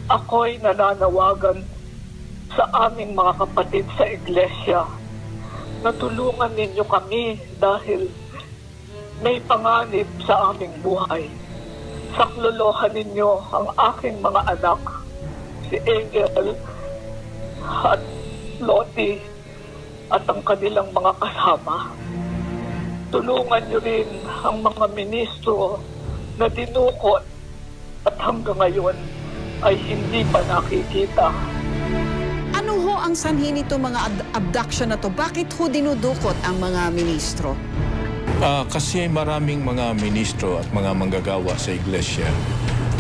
Ako'y nananawagan sa aming mga kapatid sa iglesia na tulungan ninyo kami dahil may panganib sa aming buhay. Saklolohan ninyo ang aking mga anak, si Angel at Lottie at ang kanilang mga kasama. Tulungan niyo rin ang mga ministro na dinukot at hanggang ngayon ay hindi pa nakikita. Ano ho ang sanhi nito mga abduction na to? Bakit ho dinudukot ang mga ministro? Kasi maraming mga ministro at mga manggagawa sa iglesia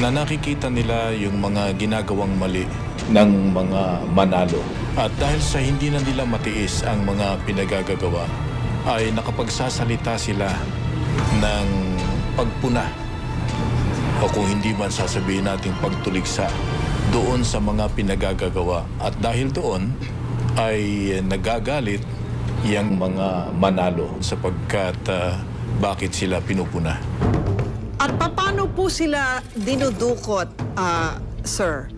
na nakikita nila yung mga ginagawang mali ng mga manalo. At dahil sa hindi na nila matiis ang mga pinagagagawa, ay nakapagsasalita sila ng pagpuna o kung hindi man sasabihin natin pagtuligsa doon sa mga pinagagagawa. At dahil doon ay nagagalit yung mga manalo sapagkat bakit sila pinupuna. At paano po sila dinudukot, sir?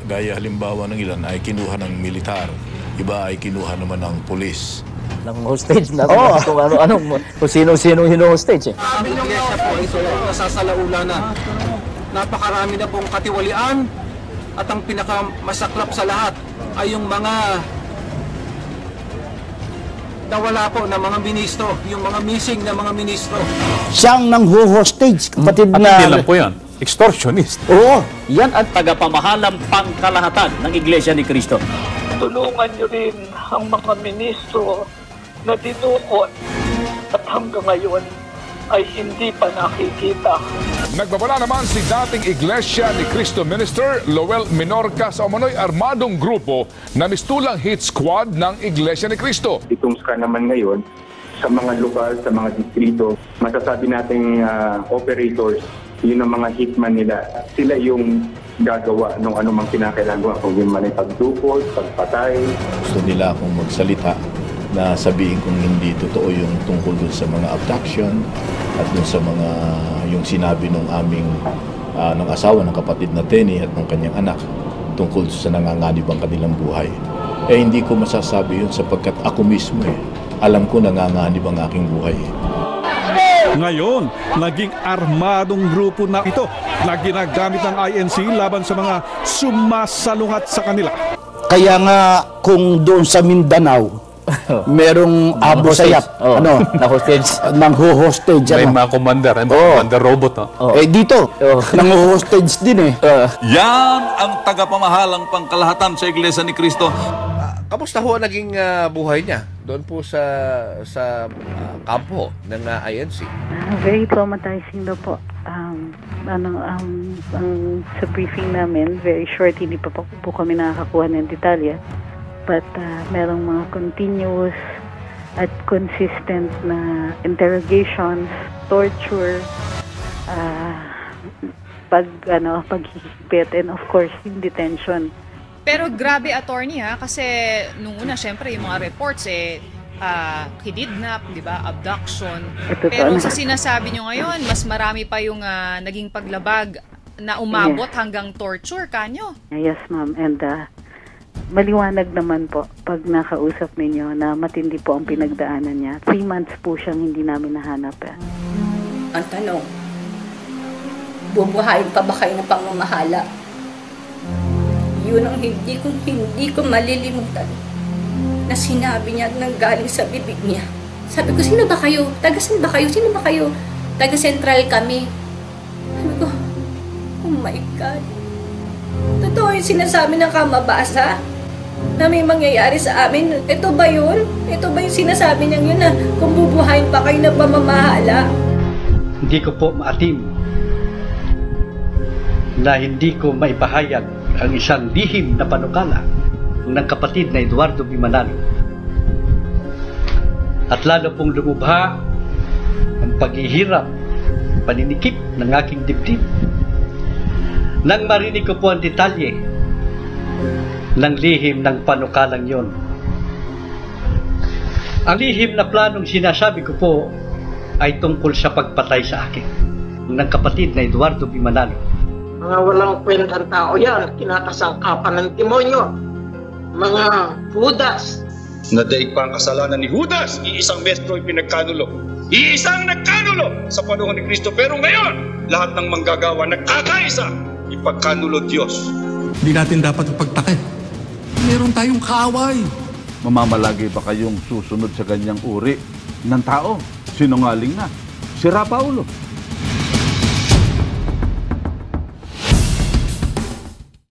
Gaya halimbawa ng ilan ay kinuha ng militar, iba ay kinuha naman ng pulis. Ng hostage na kung ano-ano, kung sino-sino hino-hostage eh. Aming iglesia po ay nasasalaula na. Napakarami na pong katiwalian at ang pinakamasaklap sa lahat ay yung mga nawala po na mga ministro, yung mga missing na mga ministro. Siyang nang hostage, kapatid na... At hindi lang po yan, extortionist. Oo. Yan ang tagapamahalang pangkalahatan ng Iglesia ni Cristo. Tulungan niyo rin ang mga ministro na dinukot at hanggang ngayon ay hindi pa nakikita. Nagbabala naman si dating Iglesia ni Cristo Minister Lowell Minorca sa umano'y armadong grupo na mistulang hit squad ng Iglesia ni Cristo. Itong ska naman ngayon sa mga lokal, sa mga distrito, masasabi nating operators, yun ang mga hitman nila. Sila yung gagawa ng anumang kinakailangan, kung yung man ay pagdukot, pagpatay. Gusto nila akong magsalita na sabihin kung hindi totoo yung tungkol dun sa mga abduction at dun sa mga yung sinabi ng aming ng asawa ng kapatid na Tenny at ng kanyang anak tungkol sa nanganganib ang kanilang buhay. Eh hindi ko masasabi yun sapagkat ako mismo alam ko nanganganib ang aking buhay. Ngayon, naging armadong grupo na ito na ginagamit ng INC laban sa mga sumasalungat sa kanila. Kaya nga kung doon sa Mindanao, merong Abu Sayyaf, na-hostage. Nang-hostage. May mga commander, commander robot. Eh dito, nang-hostage din eh. Yan ang tagapamahalang pangkalahatan sa Iglesia ni Cristo. Kamusta ho naging buhay niya doon po sa kampo ng INC? Very traumatizing daw po. Sa briefing namin, very short, hindi pa po kami nakakakuha ng detalye. But merong mga continuous at consistent na interrogations, torture, paghihigpit, and of course, yung detention. Pero grabe, attorney, kasi nung una, syempre, yung mga reports, kidnap, di ba, abduction. Pero sa sinasabi nyo ngayon, mas marami pa yung naging paglabag na umabot hanggang torture, kanyo? Yes, ma'am. And maliwanag naman po pag nakausap ninyo na matindi po ang pinagdaanan niya. 3 months po siyang hindi namin nahanap. Ang tanong, bubuhayin pa ba kayo ng pamamahala? Yun ang hindi ko malilimutan na sinabi niya nang galing sa bibig niya. Sabi ko, sino ba kayo? Taga-san ba kayo? Sino ba kayo? Taga-Central kami. Sabi ko, oh my God. Totoo yung sinasabi ng kamabasa na may mangyayari sa amin. Ito ba yun? Ito ba yung sinasabi niya yun na kung bubuhayin pa kayo ng pamamahala? Hindi ko po maatim na hindi ko maipahayag ang isang lihim na panukala ng kapatid na Eduardo B. Manalo. At lalo pong lumubha ang paghihirap, paninikip ng aking dibdib. Nang marinig ko po ang detalye ng lihim ng panukalang yon. Ang lihim na planong sinasabi ko po ay tungkol sa pagpatay sa akin ng kapatid na Eduardo B. Manalo. Mga walang kwentang tao yan, kinakasangkapan ng demonyo. Mga Judas. Nadaig pa ang kasalanan ni Judas, iisang mestro yung pinagkanulo. Iisang nagkanulo sa panahon ni Kristo. Pero ngayon, lahat ng manggagawa nagkakaisa, ipagkanulo Diyos. Hindi natin dapat ipagtakip. Meron tayong kaaway. Mamamalagi ba kayong susunod sa ganyang uri ng tao? Sinungaling na. Sira Paulo.